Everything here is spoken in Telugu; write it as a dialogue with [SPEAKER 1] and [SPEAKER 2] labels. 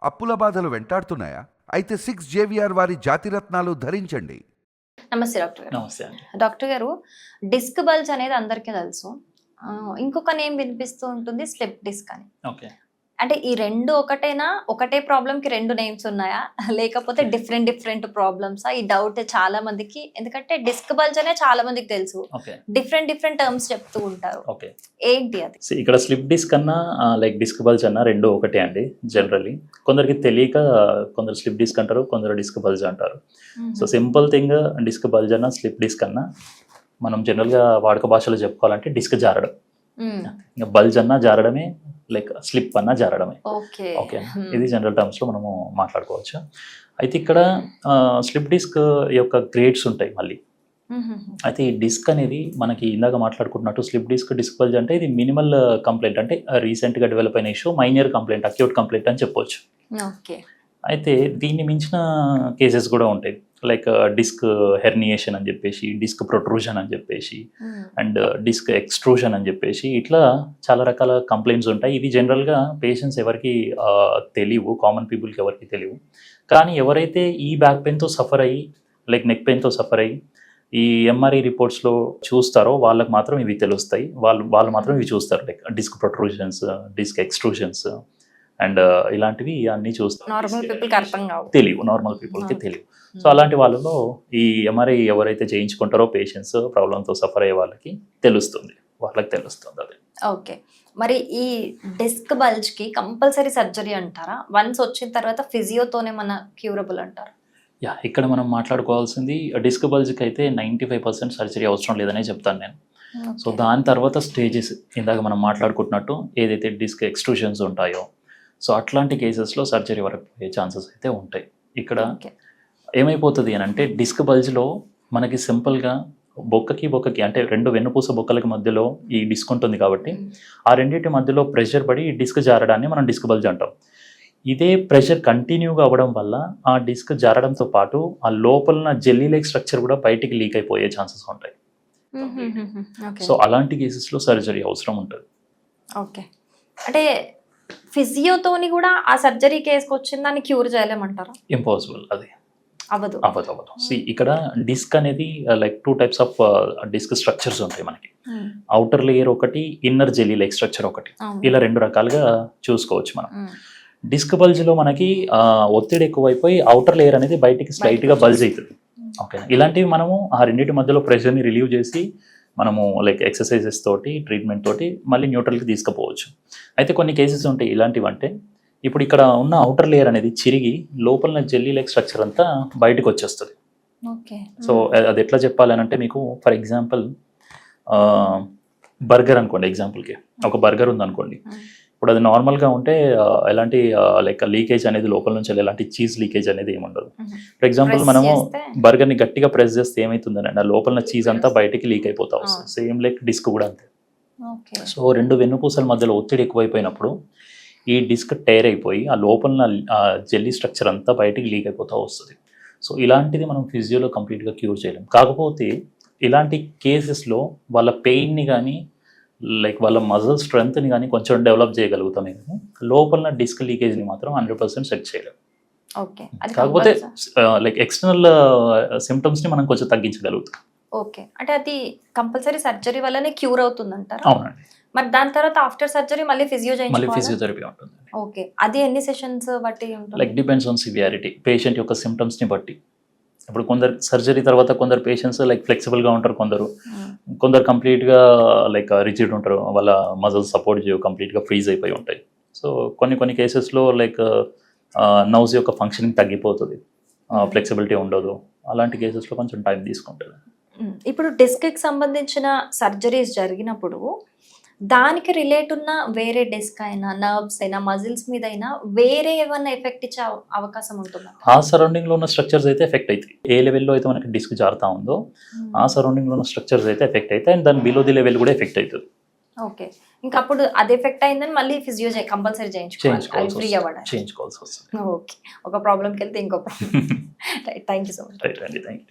[SPEAKER 1] అప్పుల బాధలు వెంటాడుతున్నాయా? అయితే 6 JVR వారి జాతిరత్నాలు ధరించండి.
[SPEAKER 2] నమస్తే డాక్టర్ గారు.
[SPEAKER 3] నమస్తే అండి.
[SPEAKER 2] డాక్టర్ గారు, డిస్క్ బల్జ్ అనేది అందరికీ తెలుసు. ఇంకొక నేమ్ వినిపిస్తూ ఉంటుంది, స్లిప్ డిస్క్ అని.
[SPEAKER 3] ఓకే.
[SPEAKER 2] అంటే ఈ రెండు ఒకటేనా? ఒకటే ప్రాబ్లమ్ కి రెండు నేమ్స్ ఉన్నాయా? లేకపోతే డిఫరెంట్ ప్రాబ్లమ్సా? ఈ డౌట్ చాలా మందికి, ఎందుకంటే డిస్క్ బల్జ్ అనే చాలా మందికి తెలుసు,
[SPEAKER 3] ఓకే.
[SPEAKER 2] డిఫరెంట్ టర్మ్స్ చెప్తూ ఉంటారు.
[SPEAKER 3] ఓకే.
[SPEAKER 2] ఏంటి అది?
[SPEAKER 3] ఇక్కడ స్లిప్ డిస్క్ అన్నా లైక్ డిస్క్ బల్జ్ అన్నా రెండు ఒకటే అండి. జనరల్లీ కొందరికి తెలియక కొందరు స్లిప్ డిస్క్ అంటారు, కొందరు డిస్క్ బల్జ్ అంటారు. So simple thing, disc bulge అన్నా స్లిప్ డిస్క్ అన్నా మనం జనరల్గా వాడుక భాషలో చెప్పుకోవాలంటే డిస్క్ జారడం. ఇంకా బల్జ్ అన్నా జారడమే, లైక్ స్లిప్ అన్నా జారడమే. ఓకే. ఇది జనరల్ టర్మ్స్ లో మనము మాట్లాడుకోవచ్చు. అయితే ఇక్కడ స్లిప్ డిస్క్ యొక్క గ్రేడ్స్ ఉంటాయి మళ్ళీ. అయితే ఈ డిస్క్ అనేది మనకి ఇందాక మాట్లాడుకుంటున్నట్టు స్లిప్ డిస్క్, డిస్క్ బల్జ్ అంటే ఇది మినిమల్ కంప్లైంట్, అంటే రీసెంట్ గా డెవలప్ అయిన issue, minor complaint, acute complaint అని చెప్పొచ్చు. అయితే దీన్ని మించిన కేసెస్ కూడా ఉంటాయి, లైక్ డిస్క్ హెర్నియేషన్ అని చెప్పేసి, డిస్క్ ప్రొట్రూషన్ అని చెప్పేసి, అండ్ డిస్క్ ఎక్స్ట్రూషన్ అని చెప్పేసి, ఇట్లా చాలా రకాల కంప్లైంట్స్ ఉంటాయి. ఇవి జనరల్గా పేషెంట్స్ ఎవరికి తెలియవు, కామన్ పీపుల్కి ఎవరికి తెలియవు. కానీ ఎవరైతే ఈ బ్యాక్ పెయిన్తో సఫర్ అయ్యి, లైక్ నెక్ పెయిన్తో సఫర్ అయ్యి ఈ ఎంఆర్ఐ రిపోర్ట్స్లో చూస్తారో వాళ్ళకి మాత్రం ఇవి తెలుస్తాయి. వాళ్ళు మాత్రం ఇవి చూస్తారు, like disc ప్రొట్రూషన్స్, disc extrusions and ఇలాంటివి అన్నీ చూస్తారు.
[SPEAKER 2] నార్మల్ పీపుల్కి అర్థం కావు,
[SPEAKER 3] తెలియవు, నార్మల్ పీపుల్కి తెలియవు. సో అలాంటి వాళ్ళలో ఈ ఎంఆర్ఐ ఎవరైతే చేయించుకుంటారో పేషెంట్స్ ప్రాబ్లంతో సఫర్ అయ్యే వాళ్ళకి తెలుస్తుంది, అది.
[SPEAKER 2] ఓకే. మరి ఈ డిస్క్ బల్జ్ కి కంపల్సరీ సర్జరీ అంటారా? వన్స్ వచ్చిన తర్వాత ఫిజియోతోనే మన క్యూరబుల్ అంటారా?
[SPEAKER 3] యా, ఇక్కడ మనం మాట్లాడుకోవాల్సింది డిస్క్ బల్జ్కి అయితే 95% సర్జరీ అవసరం లేదనే చెప్తాను నేను. సో దాని తర్వాత స్టేజెస్, ఇందాక మనం మాట్లాడుకుంటున్నట్టు ఏదైతే డిస్క్ ఎక్స్ట్రూషన్స్ ఉంటాయో, సో అట్లాంటి కేసెస్లో సర్జరీ వరకు పోయే ఛాన్సెస్ అయితే ఉంటాయి. ఇక్కడ ఏమైపోతుంది అని అంటే, డిస్క్ బల్జ్లో మనకి సింపుల్గా బొక్కకి అంటే రెండు వెన్నుపూస బొక్కలకి మధ్యలో ఈ డిస్క్ ఉంటుంది కాబట్టి ఆ రెండింటి మధ్యలో ప్రెషర్ పడి ఈ డిస్క్ జారడాన్ని మనం డిస్క్ బల్జ్ అంటాం. ఇదే ప్రెషర్ కంటిన్యూగా అవ్వడం వల్ల ఆ డిస్క్ జారడంతో పాటు ఆ లోపల జెల్లీ లైక్ స్ట్రక్చర్ కూడా బయటికి లీక్ అయిపోయే ఛాన్సెస్ ఉంటాయి. సో అలాంటి కేసెస్లో సర్జరీ అవసరం ఉంటుంది.
[SPEAKER 2] ఓకే. అంటే ఫిజియోతోని కూడా ఆ సర్జరీ కేసుకు వచ్చిన దాన్ని క్యూర్ చేయలేమంటారా?
[SPEAKER 3] ఇంపాసిబుల్, అది
[SPEAKER 2] అవ్వదు.
[SPEAKER 3] ఇక్కడ డిస్క్ అనేది like 2 types of disc structures ఉంటాయి మనకి. అవుటర్ లేయర్ ఒకటి, ఇన్నర్ జెల్లీ లైక్ స్ట్రక్చర్ ఒకటి, ఇలా 2 రకాలుగా చూసుకోవచ్చు మనం. డిస్క్ బల్జ్ లో మనకి ఒత్తిడి ఎక్కువైపోయి అవుటర్ లేయర్ అనేది బయటికి స్లైట్ గా బల్జ్ అవుతుంది. ఓకే. ఇలాంటివి మనము ఆ రెండింటి మధ్యలో ప్రెషర్ ని రిలీవ్ చేసి మనము లైక్ ఎక్సర్సైజెస్ తోటి, ట్రీట్మెంట్ తోటి మళ్ళీ న్యూట్రల్కి తీసుకుపోవచ్చు. అయితే కొన్ని కేసెస్ ఉంటాయి ఇలాంటివి, అంటే ఇప్పుడు ఇక్కడ ఉన్న అవుటర్ లేయర్ అనేది చిరిగి లోపల జెల్లీ లైక్ స్ట్రక్చర్ అంతా బయటకు వచ్చేస్తుంది. సో అది ఎట్లా చెప్పాలి అని అంటే, మీకు ఫర్ ఎగ్జాంపుల్ బర్గర్ అనుకోండి, ఎగ్జాంపుల్కి ఒక బర్గర్ ఉందనుకోండి. ఇప్పుడు అది నార్మల్గా ఉంటే ఎలాంటి లైక్ లీకేజ్ అనేది లోపల నుంచి ఎలాంటి చీజ్ లీకేజ్ అనేది ఏమి ఉండదు. ఫర్ ఎగ్జాంపుల్ మనము బర్గర్ని గట్టిగా ప్రెస్ చేస్తే ఏమవుతుందని, ఆ లోపల చీజ్ అంతా బయటికి లీక్ అయిపోతా వస్తుంది. సేమ్ లైక్ డిస్క్ కూడా అంతే. సో రెండు వెన్నుపూసల మధ్యలో ఒత్తిడి ఎక్కువైపోయినప్పుడు ఈ డిస్క్ టైర్ అయిపోయి ఆ లోపల జెల్లీ స్ట్రక్చర్ అంతా బయటికి లీక్ అయిపోతూ వస్తుంది. సో ఇలాంటిది మనం ఫిజియోలో కంప్లీట్గా క్యూర్ చేయలేం. కాకపోతే ఇలాంటి కేసెస్లో వాళ్ళ పెయిన్ని కానీ, లైక్ వాళ్ళ మజిల్ స్ట్రెంగ్త్ని కానీ కొంచెం డెవలప్ చేయగలుగుతాం. కానీ లోపల డిస్క్ లీకేజ్ని మాత్రం 100% సెట్ చేయలేం. కాకపోతే లైక్ ఎక్స్టర్నల్ సిమ్టమ్స్ని మనం కొంచెం తగ్గించగలుగుతాం.
[SPEAKER 2] ఓకే. అంటే అది కంపల్సరీ సర్జరీ వల్లనే క్యూర్ అవుతుంది అంటారా?
[SPEAKER 3] అవునండి.
[SPEAKER 2] మరి దాని తర్వాత ఆఫ్టర్ సర్జరీ మళ్ళీ
[SPEAKER 3] ఫిజియోథెరపీ ఉంటుంది.
[SPEAKER 2] ఓకే. అది ఎన్ని సెషన్స్ బట్టి ఉంటుంది?
[SPEAKER 3] Like depends on severity, patient యొక్క సిమ్టమ్స్ని బట్టి. ఇప్పుడు కొందరు సర్జరీ తర్వాత కొందరు పేషెంట్స్ లైక్ ఫ్లెక్సిబుల్గా ఉంటారు, కొందరు కంప్లీట్గా లైక్ రిజిడ్ ఉంటారు, వాళ్ళ మజిల్స్ సపోర్ట్ చేయవు, కంప్లీట్గా ఫ్రీజ్ అయిపోయి ఉంటాయి. సో కొన్ని కేసెస్లో లైక్ నర్వ్స్ యొక్క ఫంక్షనింగ్ తగ్గిపోతుంది, ఫ్లెక్సిబిలిటీ ఉండదు. అలాంటి కేసెస్లో కొంచెం టైం తీసుకుంటుంది.
[SPEAKER 2] ఇప్పుడు డిస్క్కి సంబంధించిన సర్జరీస్ జరిగినప్పుడు దానికి రిలేట్ ఉన్న వేరే డిస్క్ అయినా, నర్వ్స్ అయినా, మజిల్స్ మీద అయినా వేరే ఏమన్నా ఎఫెక్ట్ ఇచ్చే అవకాశం ఉంటుందా?
[SPEAKER 3] ఆ సరౌండింగ్ లో ఉన్న స్ట్రక్చర్స్ అయితే ఎఫెక్ట్ అవుతాయి. ఏ లెవెల్లో అయితే మనకి డిస్క్ జారుతా ఉందో ఆ సరౌండింగ్ లో ఉన్న స్ట్రక్చర్స్ అయితే ఎఫెక్ట్ అవుతాయి, అండ్ దాని బిలో ది లెవెల్ కూడా ఎఫెక్ట్ అవుతుంది.
[SPEAKER 2] ఓకే. ఇంకా అప్పుడు అది ఎఫెక్ట్ అయిందని మళ్ళీ ఫిజియో కంపల్సరీ చేయించుకోవాల్సి వస్తుంది. ఓకే. ఒక ప్రాబ్లంకి వెళ్తే ఇంకో problem. Thank you so much.
[SPEAKER 3] Right అండి, థ్యాంక్ యూ.